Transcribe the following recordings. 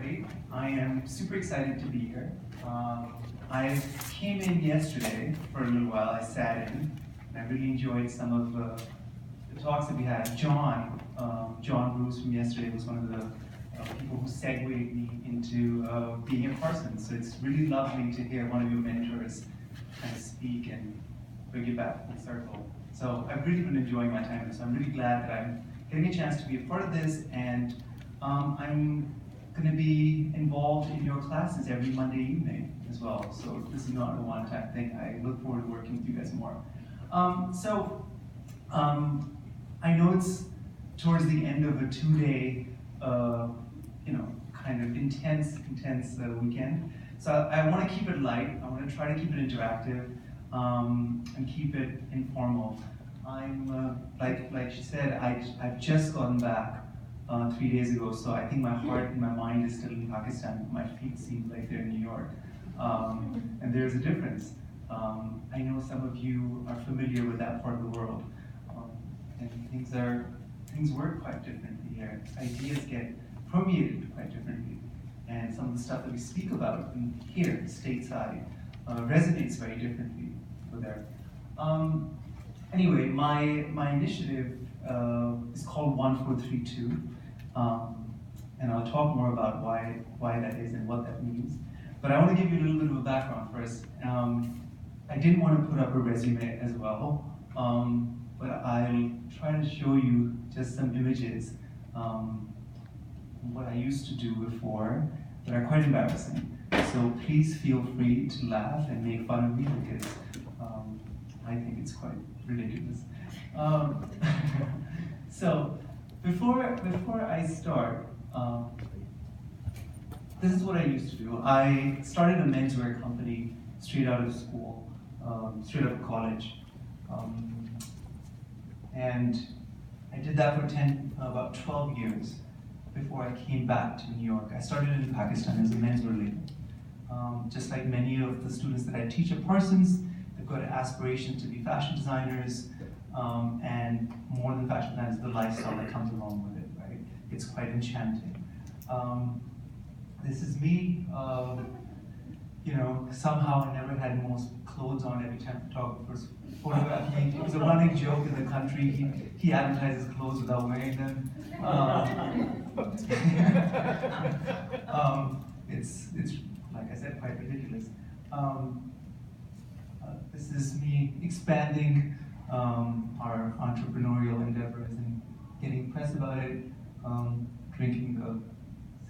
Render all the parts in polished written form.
great. I am super excited to be here. I came in yesterday for a little while. I sat in, and I really enjoyed some of the talks that we had. John Bruce from yesterday was one of the people who segued me into being at Parsons. So it's really lovely to hear one of your mentors kind of speak and bring you back full circle. So I've really been enjoying my time, so I'm really glad that I'm getting a chance to be a part of this, and I'm going to be involved in your classes every Monday evening as well. So this is not a one-time thing. I look forward to working with you guys more. I know it's towards the end of a two-day, kind of intense weekend. So I want to keep it light. I want to try to keep it interactive and keep it informal. I'm like she said, I've just gotten back 3 days ago, so I think my heart and my mind is still in Pakistan. My feet seem like they're in New York, and there's a difference. I know some of you are familiar with that part of the world, and things work quite differently here. Ideas get permeated quite differently, and some of the stuff that we speak about here, stateside, resonates very differently over there. Anyway, my initiative is called 1432, and I'll talk more about why that is and what that means. But I want to give you a little bit of a background first. I didn't want to put up a resume as well, but I'll try to show you just some images, what I used to do before, that are quite embarrassing. So please feel free to laugh and make fun of me, because I think it's quite ridiculous. So before I start, this is what I used to do. I started a menswear company straight out of school, straight out of college. And I did that for about 12 years before I came back to New York. I started in Pakistan as a menswear label. Just like many of the students that I teach at Parsons, they've got an aspiration to be fashion designers, and more than fashion designers, the lifestyle that comes along with it, right? It's quite enchanting. This is me. Somehow I never had most clothes on every time photographers photographed me. It was a running joke in the country. He advertises clothes without wearing them. It's like I said, quite ridiculous. This is me expanding our entrepreneurial endeavors and getting press about it, drinking the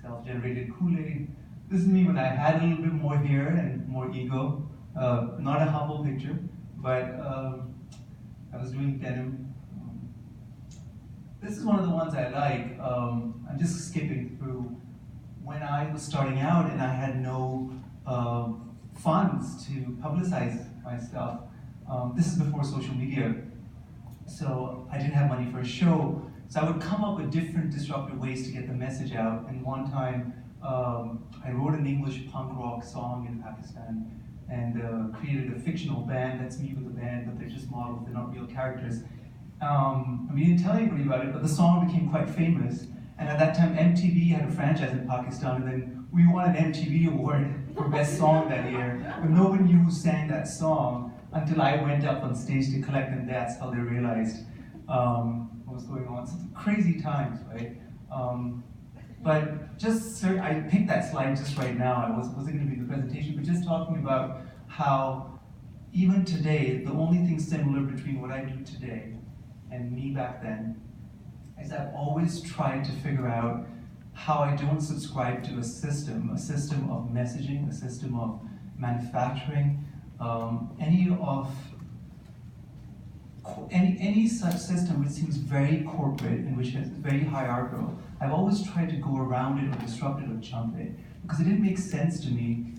self-generated Kool-Aid. This is me when I had a little bit more hair and more ego. Not a humble picture, but I was doing denim. This is one of the ones I like. I'm just skipping through. When I was starting out and I had no funds to publicize my stuff, this is before social media, so I didn't have money for a show. So I would come up with different disruptive ways to get the message out. And one time, I wrote an English punk rock song in Pakistan and created a fictional band. That's me with the band, but they're just models, they're not real characters. We didn't tell anybody about it, but the song became quite famous. And at that time, MTV had a franchise in Pakistan, and then we won an MTV award for Best Song that year. But no one knew who sang that song until I went up on stage to collect them. That's how they realized what was going on. So crazy times, right? But I picked that slide just right now. I wasn't going to be the presentation, but just talking about how even today, the only thing similar between what I do today and me back then is I've always tried to figure out how I don't subscribe to a system of messaging, a system of manufacturing, any such system which seems very corporate and which is very hierarchical. I've always tried to go around it or disrupt it or jump it, because it didn't make sense to me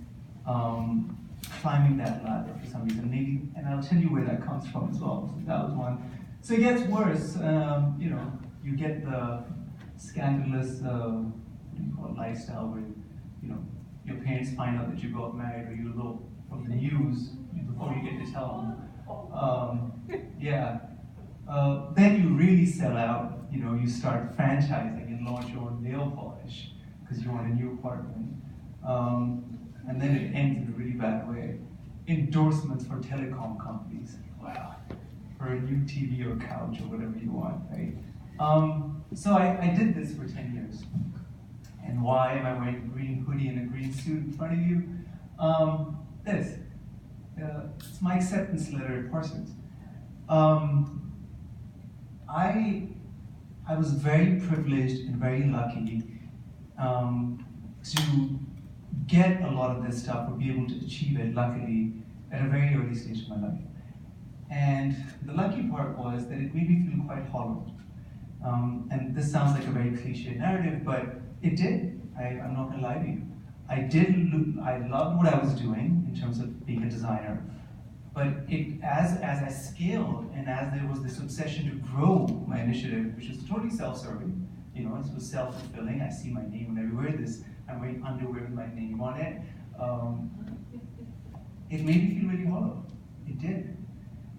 climbing that ladder for some reason. And I'll tell you where that comes from as well. So that was one. So it gets worse. You get the scandalous, lifestyle where your parents find out that you got married, or you elope from the news before you get to tell them. Then you really sell out. You start franchising and launch your own nail polish because you want a new apartment. And then it ends in a really bad way. Endorsements for telecom companies. Wow. For a new TV or couch or whatever you want, right? So I did this for 10 years. And why am I wearing a green hoodie and a green suit in front of you? This. It's my acceptance letter at Parsons. I was very privileged and very lucky to get a lot of this stuff or be able to achieve it, luckily, at a very early stage of my life. And the lucky part was that it made me feel quite hollow. And this sounds like a very cliche narrative, but it did. I'm not gonna lie to you. I loved what I was doing in terms of being a designer, but as I scaled and as there was this obsession to grow my initiative, which was totally self-serving, it was self-fulfilling. I see my name when I wear this. I'm wearing underwear with my name on it. It made me feel really hollow. It did.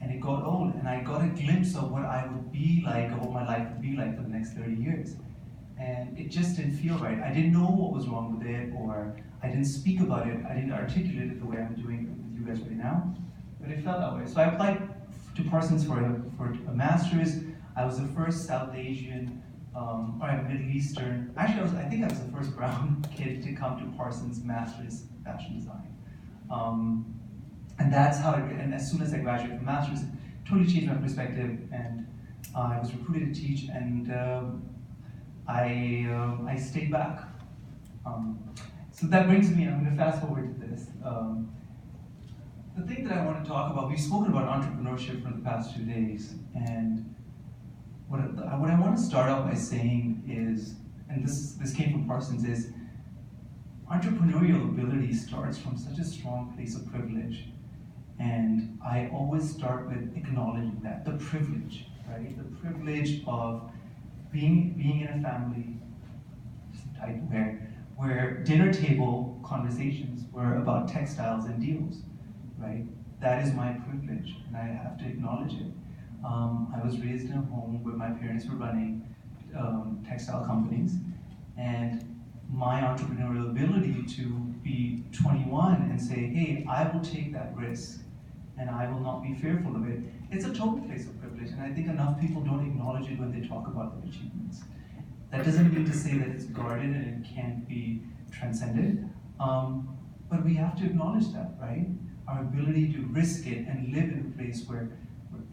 And it got old, and I got a glimpse of what I would be like, or what my life would be like for the next 30 years. And it just didn't feel right. I didn't know what was wrong with it, or I didn't speak about it. I didn't articulate it the way I'm doing with you guys right now, but it felt that way. So I applied to Parsons for a master's. I was the first South Asian, or Middle Eastern, actually I think I was the first brown kid to come to Parsons master's fashion design. And that's how and as soon as I graduated from master's, it totally changed my perspective, and I was recruited to teach, and I stayed back. So that brings me, I'm going to fast forward to this. The thing that I want to talk about, we've spoken about entrepreneurship for the past 2 days, and what I want to start out by saying is, and this came from Parsons, is entrepreneurial ability starts from such a strong place of privilege. And I always start with acknowledging that, the privilege, right? The privilege of being in a family type where dinner table conversations were about textiles and deals, right? That is my privilege, and I have to acknowledge it. I was raised in a home where my parents were running textile companies, and my entrepreneurial ability to be 21 and say, hey, I will take that risk, and I will not be fearful of it. It's a total place of privilege, and I think enough people don't acknowledge it when they talk about their achievements. That doesn't mean to say that it's guarded and it can't be transcended, but we have to acknowledge that, right? Our ability to risk it and live in a place where,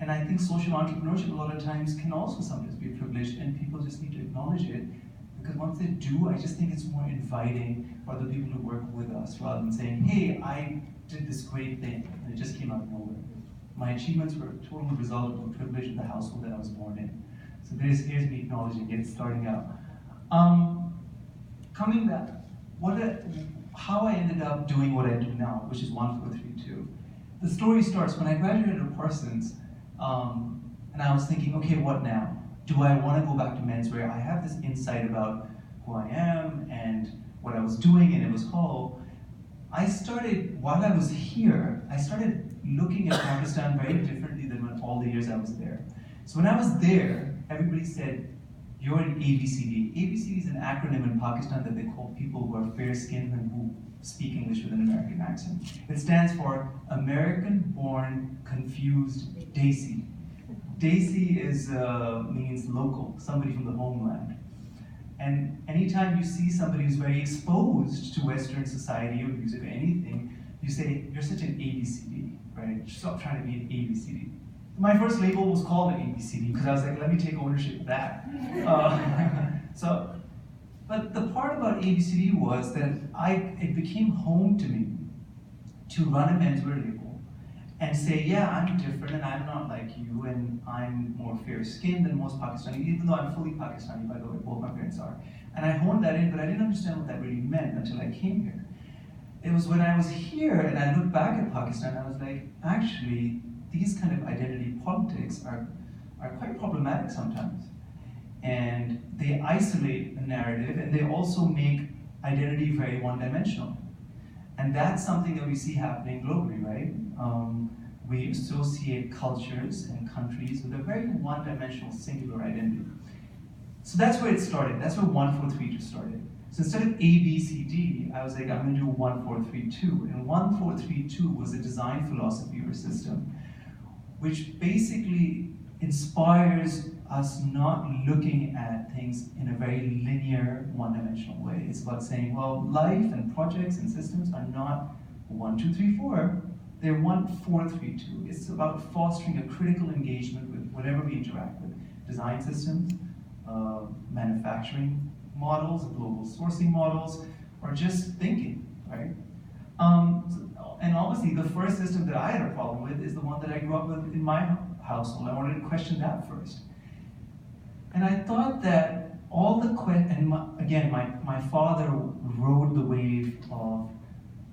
and I think social entrepreneurship a lot of times can also sometimes be privileged, and people just need to acknowledge it, because once they do, I just think it's more inviting for the people who work with us, rather than saying, hey, I did this great thing, and it just came out of nowhere. My achievements were a total result of the privilege of the household that I was born in. So here's me acknowledging it, starting out. Coming back, how I ended up doing what I do now, which is 1432. The story starts when I graduated at Parsons, and I was thinking, okay, what now? Do I want to go back to menswear? I have this insight about who I am and what I was doing, and it was whole. While I was here, I started looking at Pakistan very differently than all the years I was there. So when I was there, everybody said, you're an ABCD. ABCD is an acronym in Pakistan that they call people who are fair-skinned and who speak English with an American accent. It stands for American-born confused Desi. Desi means local, somebody from the homeland. And anytime you see somebody who's very exposed to Western society or music or anything, you say, you're such an ABCD, right? Stop trying to be an ABCD. My first label was called an ABCD because I was like, let me take ownership of that. But the part about ABCD was that it became home to me to run a menswear label and say, yeah, I'm different and I'm not like you, and I'm more fair-skinned than most Pakistani, even though I'm fully Pakistani, by the way, both my parents are. And I honed that in, but I didn't understand what that really meant until I came here. It was when I was here and I looked back at Pakistan, I was like, actually, these kind of identity politics are quite problematic sometimes. And they isolate a narrative, and they also make identity very one-dimensional. And that's something that we see happening globally, right? We associate cultures and countries with a very one-dimensional singular identity. So that's where it started. That's where 1432 started. So instead of A, B, C, D, I was like, I'm going to do 1, 4, 3, 2. And 1, 4, 3, 2 was a design philosophy or system, which basically inspires us not looking at things in a very linear, one-dimensional way. It's about saying, well, life and projects and systems are not 1, 2, 3, 4. They're 1, 4, 3, 2. It's about fostering a critical engagement with whatever we interact with. Design systems, manufacturing models, global sourcing models, or just thinking, right? And obviously the first system that I had a problem with is the one that I grew up with in my household. I wanted to question that first. And I thought that all the my father rode the wave of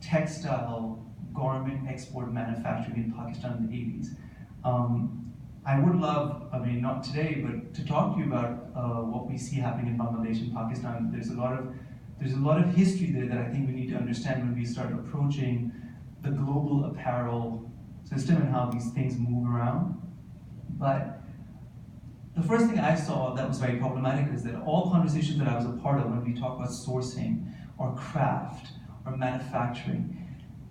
textile garment export manufacturing in Pakistan in the 80s. I would love, I mean, not today, but to talk to you about what we see happening in Bangladesh and Pakistan. There's a lot of history there that I think we need to understand when we start approaching the global apparel system and how these things move around. But the first thing I saw that was very problematic is that all conversations that I was a part of when we talk about sourcing or craft or manufacturing,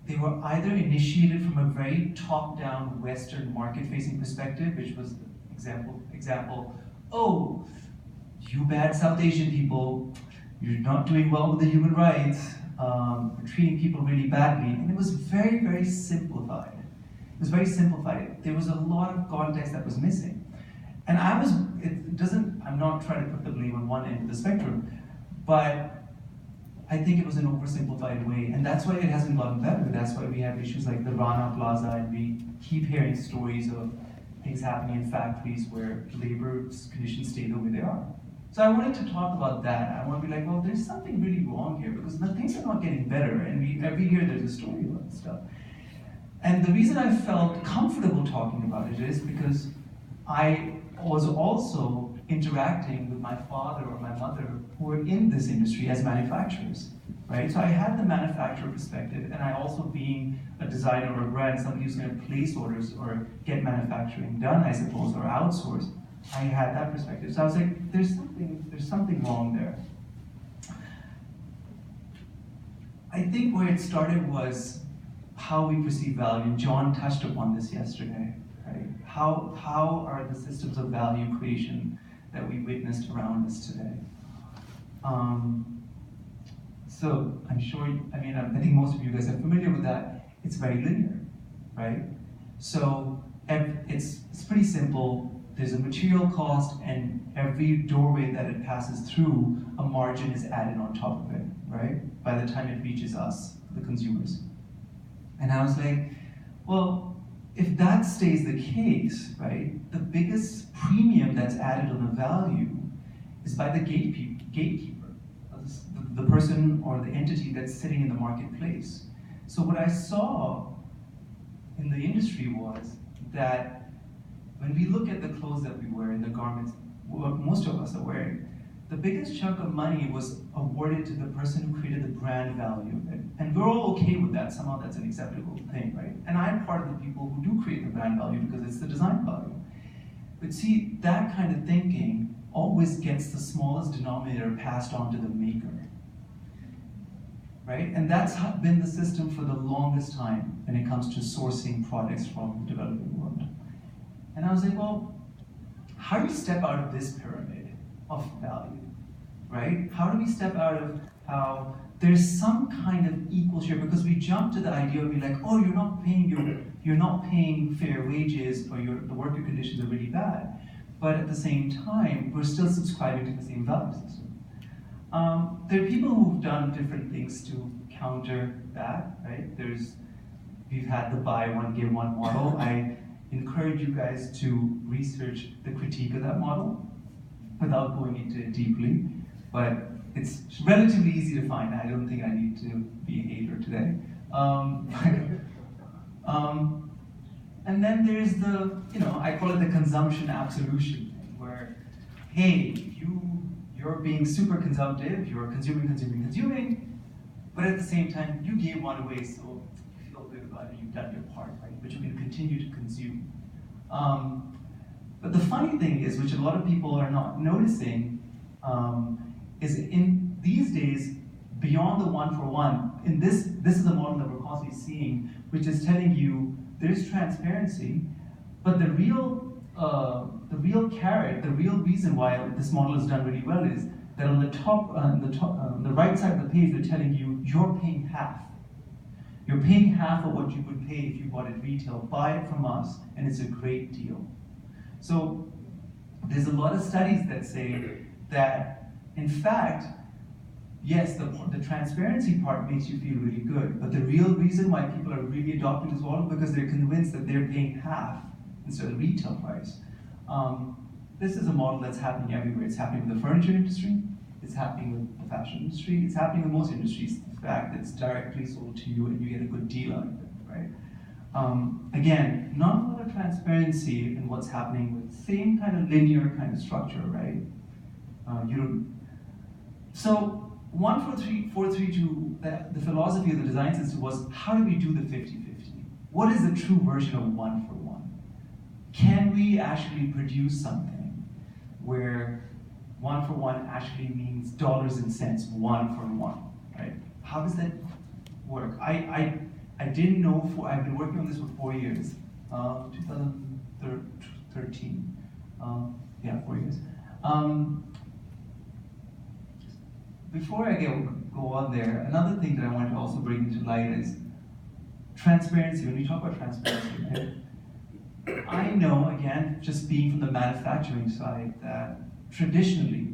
they were either initiated from a very top-down Western market-facing perspective, which was example, oh, you bad South Asian people, you're not doing well with the human rights, you're treating people really badly, and it was very, very simplified. It was very simplified. There was a lot of context that was missing. And I'm not trying to put the blame on one end of the spectrum, but I think it was an oversimplified way, and that's why it hasn't gotten better. That's why we have issues like the Rana Plaza, and we keep hearing stories of things happening in factories where labor conditions stay the way they are. So I wanted to talk about that. I want to be like, well, there's something really wrong here because things are not getting better, and every year there's a story about this stuff. And the reason I felt comfortable talking about it is because I was also interacting with my father or my mother who were in this industry as manufacturers, right? So I had the manufacturer perspective, and I also being a designer or a brand, somebody who's going to place orders or get manufacturing done, I suppose, or outsource, I had that perspective. So I was like, there's something wrong there. I think where it started was how we perceive value. John touched upon this yesterday, right? How are the systems of value creation that we witnessed around us today? So I'm sure, I think most of you guys are familiar with that. It's very linear, right? So it's pretty simple. There's a material cost, and every doorway that it passes through, a margin is added on top of it, right? By the time it reaches us, the consumers. And I was like, well, if that stays the case, right, the biggest premium that's added on the value is by the gatekeeper, the person or the entity that's sitting in the marketplace. So what I saw in the industry was that when we look at the clothes that we wear and the garments what most of us are wearing, the biggest chunk of money was awarded to the person who created the brand value of it. And we're all okay with that. Somehow that's an acceptable thing, right? And I'm part of the people who do create the brand value because it's the design value. But see, that kind of thinking always gets the smallest denominator passed on to the maker, right? And that's been the system for the longest time when it comes to sourcing products from the developing world. And I was like, well, how do we step out of this pyramid of value, right? How do we step out of how there's some kind of equal share? Because we jump to the idea of being like, oh, you're not paying fair wages, or the worker conditions are really bad. But at the same time, we're still subscribing to the same value system. There are people who've done different things to counter that, right? We've had the buy one, give one model. I encourage you guys to research the critique of that model without going into it deeply, but it's relatively easy to find. I don't think I need to be a hater today. And then there's I call it the consumption absolution thing, where, hey, you're being super consumptive, you're consuming, but at the same time, you gave one away, so you feel good about it, you've done your part, right? But you're going to continue to consume. But the funny thing is, which a lot of people are not noticing, is these days, beyond the one-for-one, in this is a model that we're constantly seeing, which is telling you there is transparency, but the real carrot, the real reason why this model is done really well is that on the right side of the page, they're telling you you're paying half. You're paying half of what you would pay if you bought it retail. Buy it from us, and it's a great deal. So there's a lot of studies that say that, in fact, yes, the transparency part makes you feel really good, but the real reason why people are really adopting this model is because they're convinced that they're paying half instead of retail price. This is a model that's happening everywhere. It's happening with the furniture industry, it's happening with the fashion industry, it's happening with most industries. The fact that it's directly sold to you and you get a good deal out of it, right? Again, not a lot of transparency in what's happening with same kind of linear kind of structure, right? So 14342, the philosophy of the design system was, how do we do the 50-50? What is the true version of one-for-one? Can we actually produce something where one-for-one actually means dollars and cents, one-for-one, right? How does that work? I didn't know, I've been working on this for 4 years, 2013, yeah, 4 years. Before I go on there, another thing that I wanted to also bring into light is transparency. When we talk about transparency, right? I know, again, just being from the manufacturing side, that traditionally,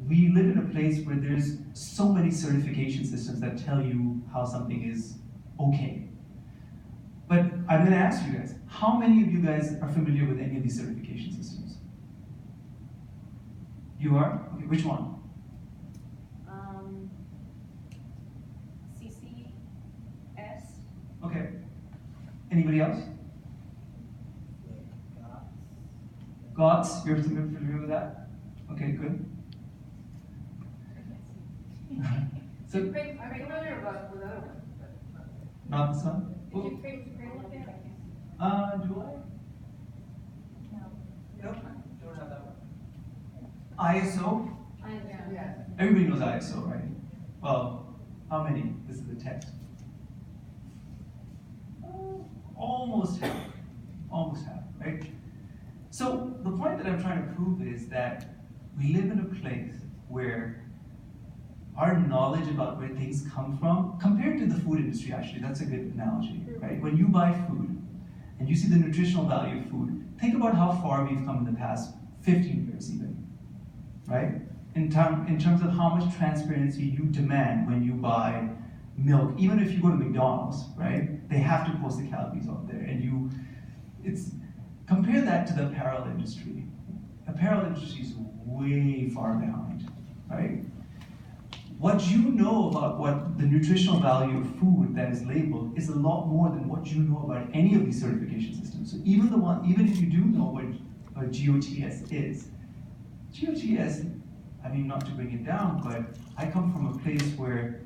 we live in a place where there's so many certification systems that tell you how something is okay. But I'm going to ask you guys, how many of you guys are familiar with any of these certification systems? You are? Okay, which one? CCS. Okay. Anybody else? GOTS, you're familiar with that? Okay, good. So, I'm familiar with other ones. not this one? Did you create look at? Do I? No. Nope, don't have that one. ISO? Yeah. Everybody knows ISO, right? Well, how many? This is the text. Almost half. Almost half, right? So the point that I'm trying to prove is that we live in a place where our knowledge about where things come from, compared to the food industry, actually, that's a good analogy, right? When you buy food and you see the nutritional value of food, think about how far we've come in the past 15 years even, right? In terms of how much transparency you demand when you buy milk. Even if you go to McDonald's, right? They have to post the calories out there, and compare that to the apparel industry. Apparel industry is way far behind, right? What you know about what the nutritional value of food that is labeled is a lot more than what you know about any of these certification systems. So even if you do know what GOTS is, GOTS, I mean, not to bring it down, but I come from a place where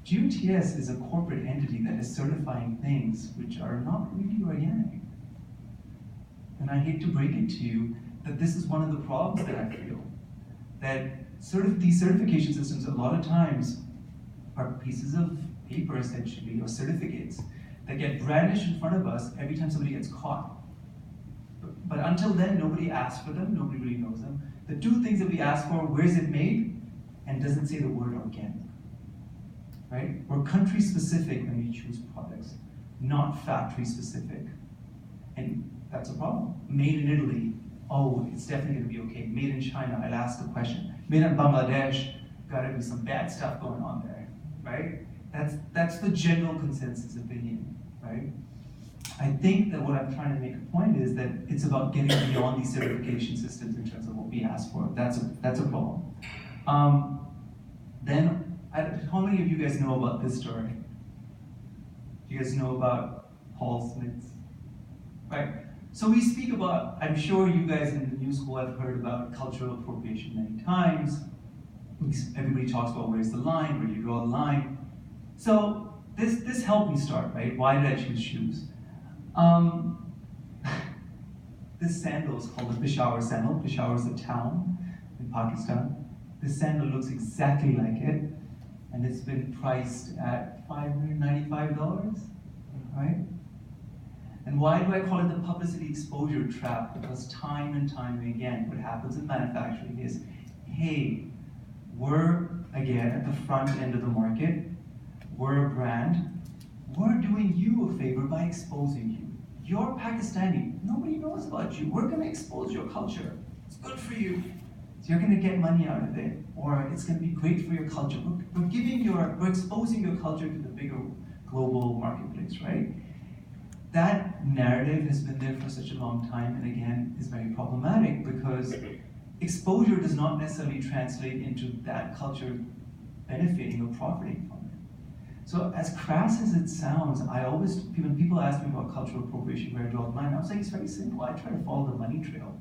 GOTS is a corporate entity that is certifying things which are not really organic. And I hate to break it to you that this is one of the problems that I feel. That these certification systems a lot of times are pieces of paper essentially, or certificates, that get brandished in front of us every time somebody gets caught. But until then, nobody asks for them, nobody really knows them. The two things that we ask for, where's it made, and does it say the word organic, right? We're country specific when we choose products, not factory specific. And that's a problem. Made in Italy, oh, it's definitely gonna be okay. Made in China, I'll ask the question. Made in Bangladesh, gotta be some bad stuff going on there, right? That's the general consensus opinion, right? I think that what I'm trying to make a point is that it's about getting beyond these certification systems in terms of what we ask for. That's a problem. Then, how many of you guys know about this story? Do you guys know about Paul Smith's? Right? So we speak about, I'm sure you guys in the new school have heard about cultural appropriation many times. Everybody talks about where's the line, where do you draw the line. So this helped me start, right? Why did I choose shoes? This sandal is called the Peshawar sandal. Peshawar is a town in Pakistan. This sandal looks exactly like it, and it's been priced at $595, right? And why do I call it the publicity exposure trap? Because time and time again, what happens in manufacturing is, hey, we're, again, at the front end of the market, we're a brand, we're doing you a favor by exposing you. You're Pakistani, nobody knows about you, we're gonna expose your culture. It's good for you. So you're gonna get money out of it, or it's gonna be great for your culture. We're exposing your culture to the bigger global marketplace, right? That narrative has been there for such a long time, and again, is very problematic because exposure does not necessarily translate into that culture benefiting or profiting from it. So as crass as it sounds, when people ask me about cultural appropriation, where I draw the line, I was like, it's very simple. I try to follow the money trail,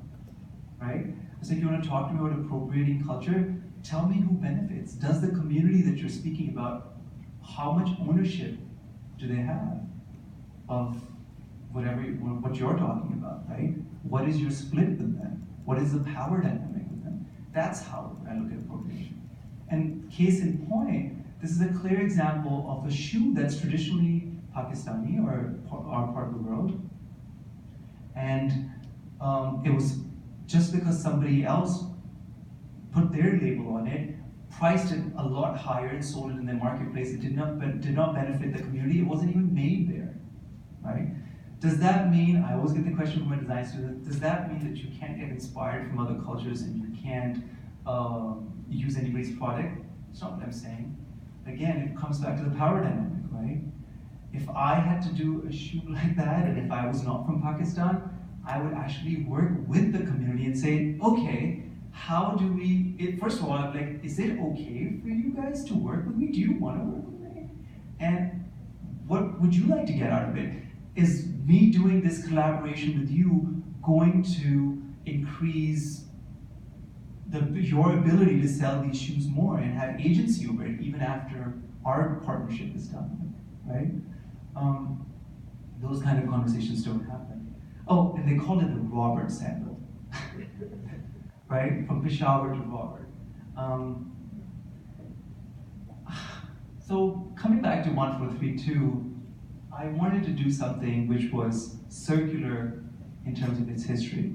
right? I was like, you want to talk to me about appropriating culture? Tell me who benefits. Does the community that you're speaking about, how much ownership do they have of what you're talking about, right? What is your split with them? What is the power dynamic with them? That's how I look at appropriation. And case in point, this is a clear example of a shoe that's traditionally Pakistani or our part of the world. And it was just because somebody else put their label on it, priced it a lot higher and sold it in the marketplace. It did not benefit the community. It wasn't even made there, right? Does that mean, I always get the question from my design students, does that mean that you can't get inspired from other cultures and you can't use anybody's product? That's not what I'm saying. Again, it comes back to the power dynamic, right? If I had to do a shoe like that, and if I was not from Pakistan, I would actually work with the community and say, okay, how do we, first of all, I'm like, is it okay for you guys to work with me? Do you want to work with me? And what would you like to get out of it? Is me doing this collaboration with you going to increase your ability to sell these shoes more and have agency over it even after our partnership is done, right? Those kind of conversations don't happen. Oh, and they called it the Robert sandal, right? From Peshawar to Robert. So coming back to 1432, I wanted to do something which was circular in terms of its history.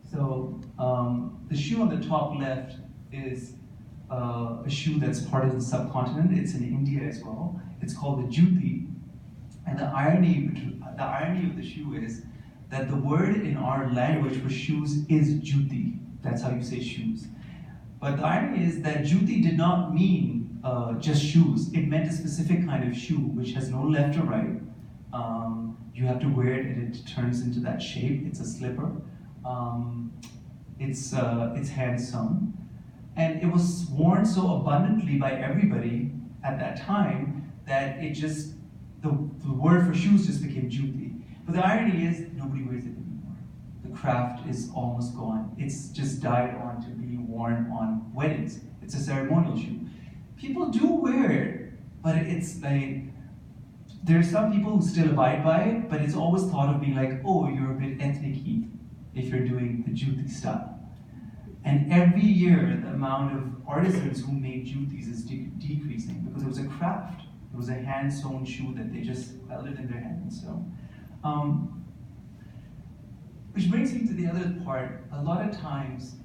So the shoe on the top left is a shoe that's part of the subcontinent. It's in India as well. It's called the juti. And the irony of the shoe is that the word in our language for shoes is juti. That's how you say shoes. But the irony is that juti did not mean just shoes. It meant a specific kind of shoe which has no left or right. You have to wear it and it turns into that shape. It's a slipper. It's hand sewn. And it was worn so abundantly by everybody at that time that it just, the word for shoes just became juti. But the irony is nobody wears it anymore. The craft is almost gone. It's just died on to be worn on weddings. It's a ceremonial shoe. People do wear it, but it's like, there are some people who still abide by it, but it's always thought of being like, oh, you're a bit ethnic-y if you're doing the juti style. And every year, the amount of artisans who make jutis is decreasing because it was a craft. It was a hand-sewn shoe that they just held it in their hand and sew. Which brings me to the other part. A lot of times,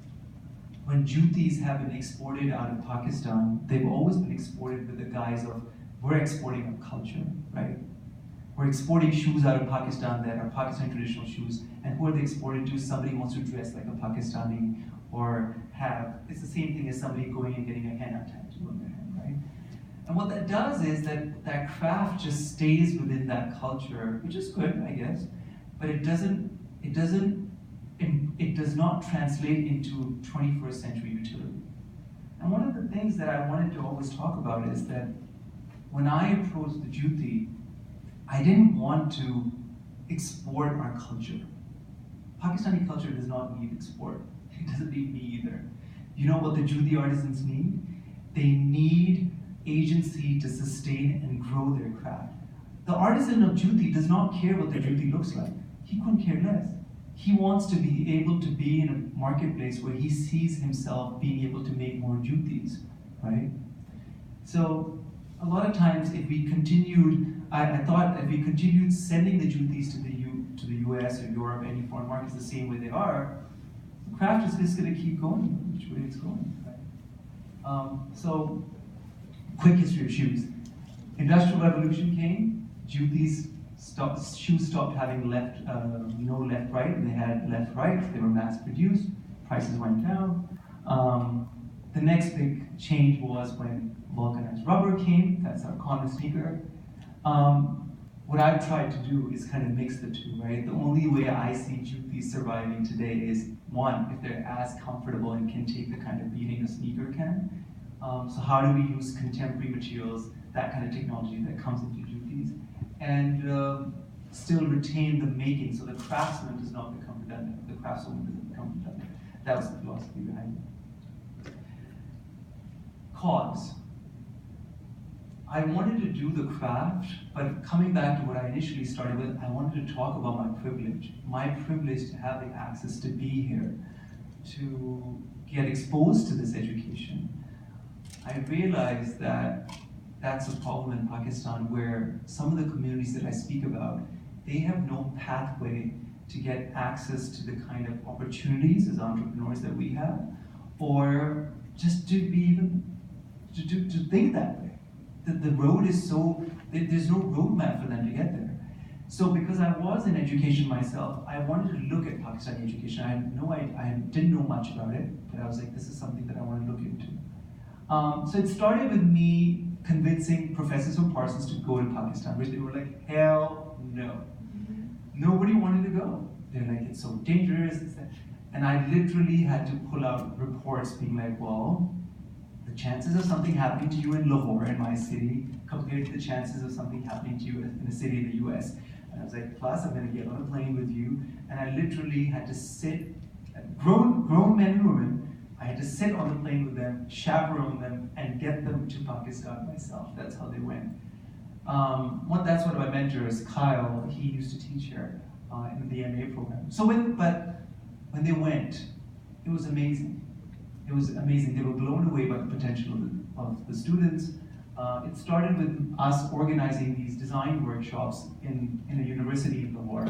when jutis have been exported out of Pakistan, they've always been exported with the guise of, we're exporting a culture, right? We're exporting shoes out of Pakistan that are Pakistani traditional shoes, and who are they exported to? Somebody who wants to dress like a Pakistani, or it's the same thing as somebody going and getting a henna tattoo on their hand, right? And what that does is that craft just stays within that culture, which is good, I guess, but it does not translate into 21st century utility. And one of the things that I wanted to always talk about is that when I approached the juti, I didn't want to export our culture. Pakistani culture does not need export. It doesn't need me either. You know what the juti artisans need? They need agency to sustain and grow their craft. The artisan of juti does not care what the juti looks like. He couldn't care less. he wants to be able to be in a marketplace where he sees himself being able to make more jutis, right? So a lot of times, if we continued, I thought if we continued sending the jutis to the US or Europe, any foreign markets the same way they are, the craft is just going to keep going which way it's going, right? So, quick history of shoes. Industrial Revolution came, jutis stopped, shoes stopped having left, no left right, and they had left right. They were mass produced, prices went down. The next big change was when vulcanized rubber came. That's our common sneaker. What I've tried to do is kind of mix the two, right? The only way I see jutis surviving today is, one, if they're as comfortable and can take the kind of beating a sneaker can. So how do we use contemporary materials, that kind of technology that comes into jutis, and still retain the making, so the craftsman does not become redundant, the craftswoman doesn't become redundant. That was the philosophy behind it. Cause. I wanted to do the craft, but coming back to what I initially started with, I wanted to talk about my privilege to have the access to be here, to get exposed to this education. I realized that that's a problem in Pakistan, where some of the communities that I speak about, they have no pathway to get access to the kind of opportunities as entrepreneurs that we have, or just to be even, to think that way. The road is so, there's no roadmap for them to get there. So because I was in education myself, I wanted to look at Pakistani education. I didn't know much about it, but I was like, this is something that I want to look into. So it started with me convincing professors from Parsons to go to Pakistan, which they were like, hell no. Nobody wanted to go. They're like, it's so dangerous. And I literally had to pull out reports being like, well, the chances of something happening to you in Lahore, in my city, compared to the chances of something happening to you in a city in the US. And I was like, plus I'm gonna get on a plane with you. And I literally had to sit, grown men and women, I had to sit on the plane with them, chaperone them, and get them to Pakistan myself. That's how they went. That's one of my mentors, Kyle. He used to teach here in the MA program. But when they went, it was amazing. It was amazing. They were blown away by the potential of the students. It started with us organizing these design workshops in a university in Lahore.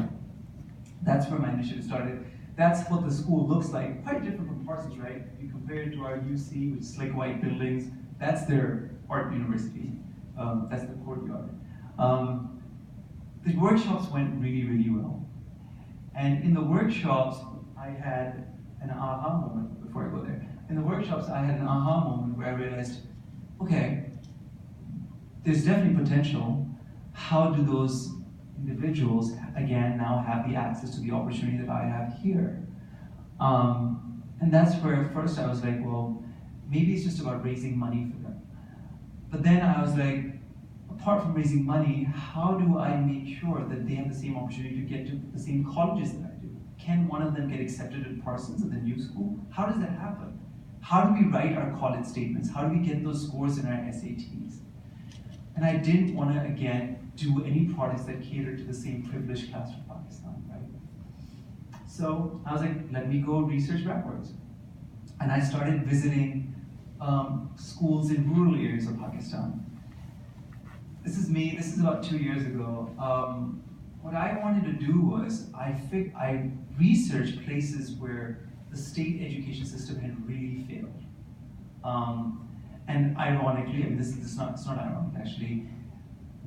That's where my initiative started. That's what the school looks like. Quite different from Parsons, right? If you compare it to our UC, which is like white buildings, that's their art university. That's the courtyard. The workshops went really, really well. And in the workshops, I had an aha moment before I go there. In the workshops, I had an aha moment where I realized, okay, there's definitely potential. How do those individuals, again, now have the access to the opportunity that I have here? And that's where at first I was like, well, maybe it's just about raising money for them. But then I was like, apart from raising money, how do I make sure that they have the same opportunity to get to the same colleges that I do? Can one of them get accepted at Parsons at the new school? How does that happen? How do we write our college statements? How do we get those scores in our SATs? And I didn't want to, again, do any products that cater to the same privileged class from Pakistan, right? So I was like, let me go research backwards. And I started visiting schools in rural areas of Pakistan. This is me, this is about 2 years ago. What I wanted to do was, I researched places where the state education system had really failed. And ironically, I mean, it's not ironic actually,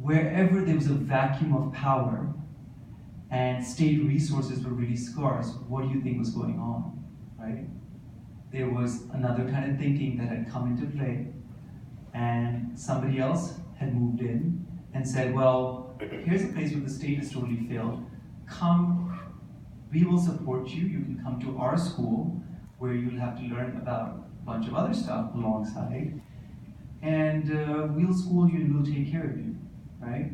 wherever there was a vacuum of power and state resources were really scarce, what do you think was going on, right? There was another kind of thinking that had come into play, and somebody else had moved in and said, well, here's a place where the state has totally failed. Come, we will support you. You can come to our school where you'll have to learn about a bunch of other stuff alongside. And we'll school you and we'll take care of you, right?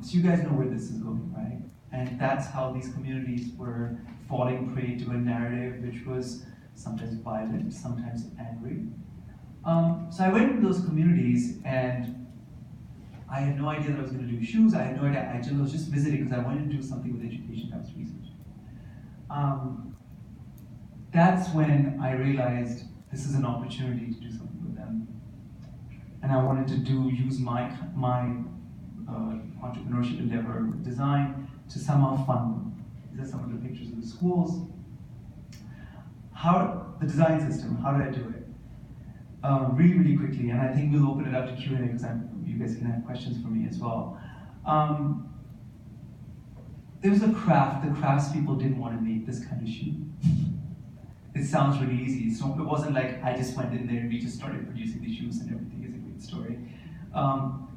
So you guys know where this is going, right? And that's how these communities were falling prey to a narrative which was sometimes violent, sometimes angry. So I went to those communities and I had no idea that I was going to do shoes. I had no idea. I was just visiting because I wanted to do something with education. That was research. that's when I realized this is an opportunity to do something with them. And I wanted to use my entrepreneurship endeavor with design to somehow fund them. These are some of the pictures of the schools. The design system, how did I do it? Really, really quickly, and I think we'll open it up to Q&A because you guys can have questions for me as well. There was a craft, the craftspeople didn't want to make this kind of shoe. It sounds really easy. So it wasn't like I just went in there and we just started producing the shoes and everything is a great story.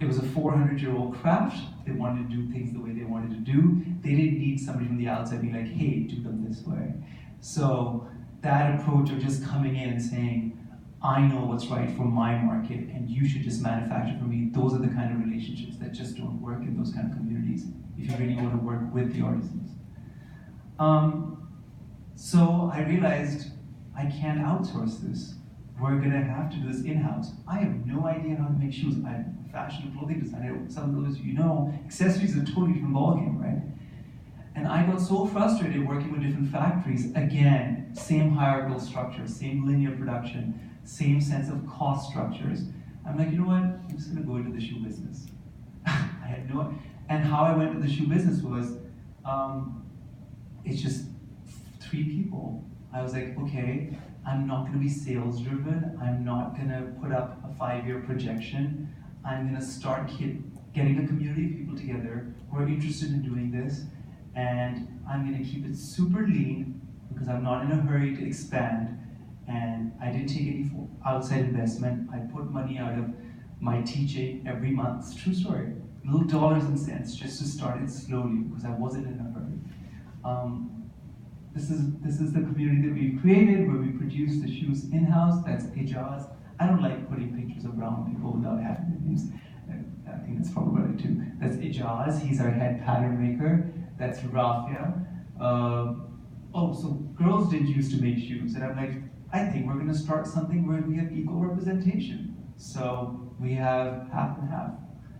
It was a 400-year-old craft. They wanted to do things the way they wanted to do. They didn't need somebody from the outside being like, hey, do them this way. So that approach of just coming in and saying, I know what's right for my market and you should just manufacture for me, those are the kind of relationships that just don't work in those kind of communities if you really want to work with the artisans. So I realized I can't outsource this. We're gonna have to do this in-house. I have no idea how to make shoes. I'm a fashion clothing designer. Some of those you know, accessories are a totally different ballgame, right? And I got so frustrated working with different factories. Again, same hierarchical structure, same linear production, same sense of cost structures. I'm like, you know what? I'm just gonna go into the shoe business. I had no, and how I went to the shoe business was, it's just 3 people. I was like, okay, I'm not gonna be sales driven. I'm not gonna put up a 5-year projection. I'm gonna start getting a community of people together who are interested in doing this. And I'm gonna keep it super lean because I'm not in a hurry to expand. And I didn't take any outside investment. I put money out of my teaching every month. It's a true story. Little dollars and cents just to start it slowly because I wasn't in a hurry. This is the community that we've created where we produce the shoes in-house. That's Ijaz. I don't like putting pictures of brown people without having their names. I think that's probably what I do. That's Ijaz. He's our head pattern maker. That's Rafia. So girls didn't used to make shoes, and I'm like, I think we're going to start something where we have equal representation. So we have half and half.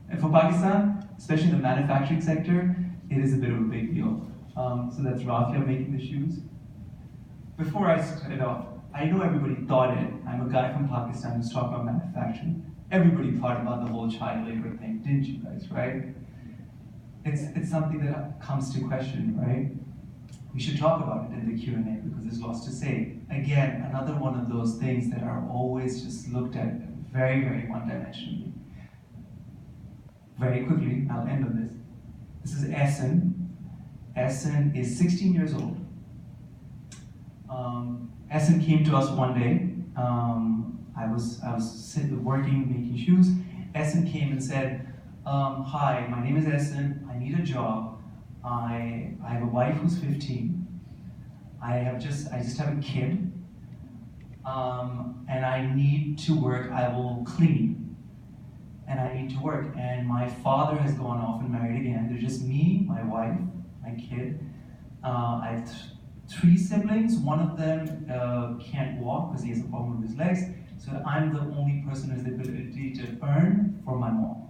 And for Pakistan, especially in the manufacturing sector, it is a bit of a big deal. So that's Rafia making the shoes. Before I started off, I know everybody thought it. I'm a guy from Pakistan who's talking about manufacturing. Everybody thought about the whole child labor thing, didn't you guys, right? It's something that comes to question, right? We should talk about it in the Q&A because there's lots to say. Again, another one of those things that are always just looked at very, very one-dimensionally. Very quickly, I'll end on this. This is Essen. Essen is 16 years old. Essen came to us one day. I was working, making shoes. Essen came and said, hi, my name is Essen. I need a job. I have a wife who's 15. I just have a kid. And I need to work. I will clean. And I need to work. And my father has gone off and married again. There's just me, my wife, my kid. I have 3 siblings. One of them can't walk because he has a problem with his legs. So I'm the only person who has the ability to earn for my mom.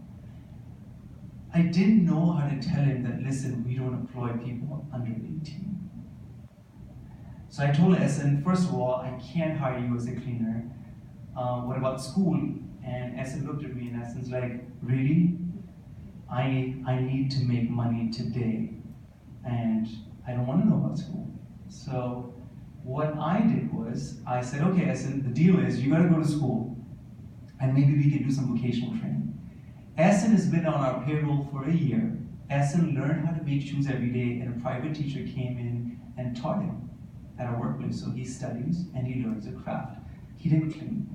I didn't know how to tell him that, listen, we don't employ people under 18. So I told Essen, first of all, I can't hire you as a cleaner. What about school? And Essen looked at me and Essen's like, really? I need to make money today. And I don't want to know about school. So what I did was, I said, okay, Essen, the deal is you gotta go to school and maybe we can do some vocational training. Essen has been on our payroll for a year. Essen learned how to make shoes every day and a private teacher came in and taught him at our workplace. So he studies and he learns a craft. He didn't clean.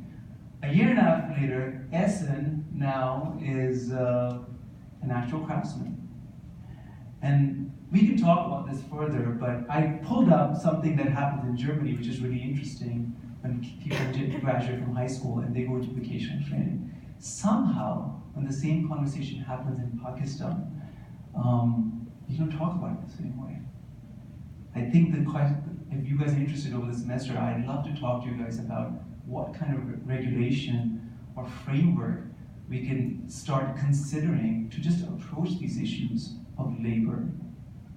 A year and a half later, Essen now is an actual craftsman. And we can talk about this further, but I pulled up something that happens in Germany, which is really interesting when people graduate from high school and they go into vocational training. Somehow, when the same conversation happens in Pakistan, you don't talk about it the same way. I think if you guys are interested over the semester, I'd love to talk to you guys about what kind of regulation or framework we can start considering to just approach these issues of labor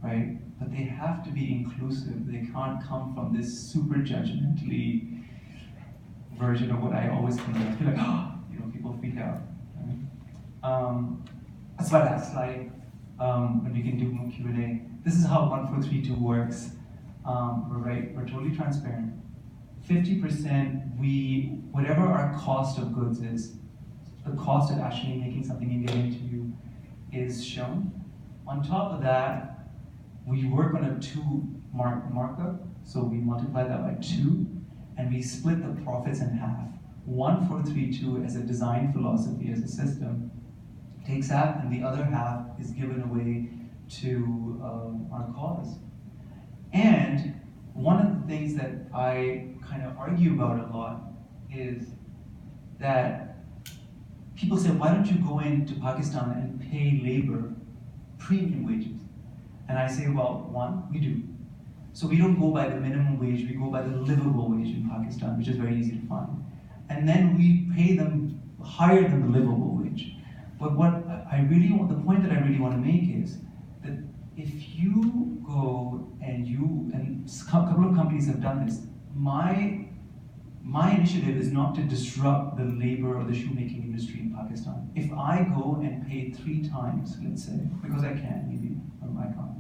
right? But they have to be inclusive. They can't come from this super judgmentally version of what I always think of. Like, oh, people freak out. Right? That's my last slide. And we can do more Q&A. This is how 1432 works. We're totally transparent. 50%, whatever our cost of goods is, the cost of actually making something and getting it to you is shown. On top of that, we work on a 2 markup, so we multiply that by 2, and we split the profits in half. 1432 as a design philosophy, as a system, takes half, and the other half is given away to our cause. And one of the things that I kind of argue about a lot is that people say, why don't you go into Pakistan and pay labor premium wages? And I say, well, one, we do. So we don't go by the minimum wage, we go by the livable wage in Pakistan, which is very easy to find. And then we pay them higher than the livable wage. But the point that I really want to make is that if you go and a couple of companies have done this, my initiative is not to disrupt the labor or the shoemaking industry in Pakistan. If I go and pay 3 times, let's say, because I can, maybe, or I can't.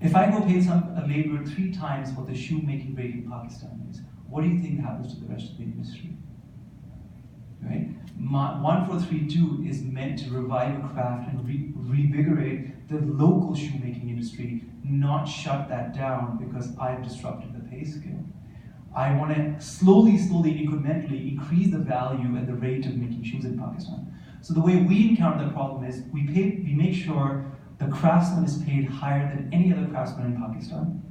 If I go pay a labor 3 times what the shoemaking rate in Pakistan is, what do you think happens to the rest of the industry? Right? 1432 is meant to revive a craft and revigorate the local shoemaking industry, not shut that down because I've disrupted the pay scale. I want to slowly, incrementally increase the value and the rate of making shoes in Pakistan. So the way we encounter the problem is we make sure the craftsman is paid higher than any other craftsman in Pakistan,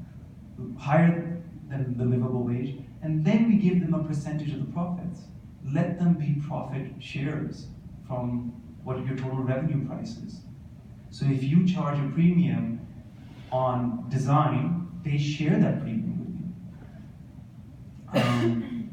higher than the livable wage, and then we give them a percentage of the profits. Let them be profit sharers from what your total revenue price is. So if you charge a premium on design, they share that premium with you.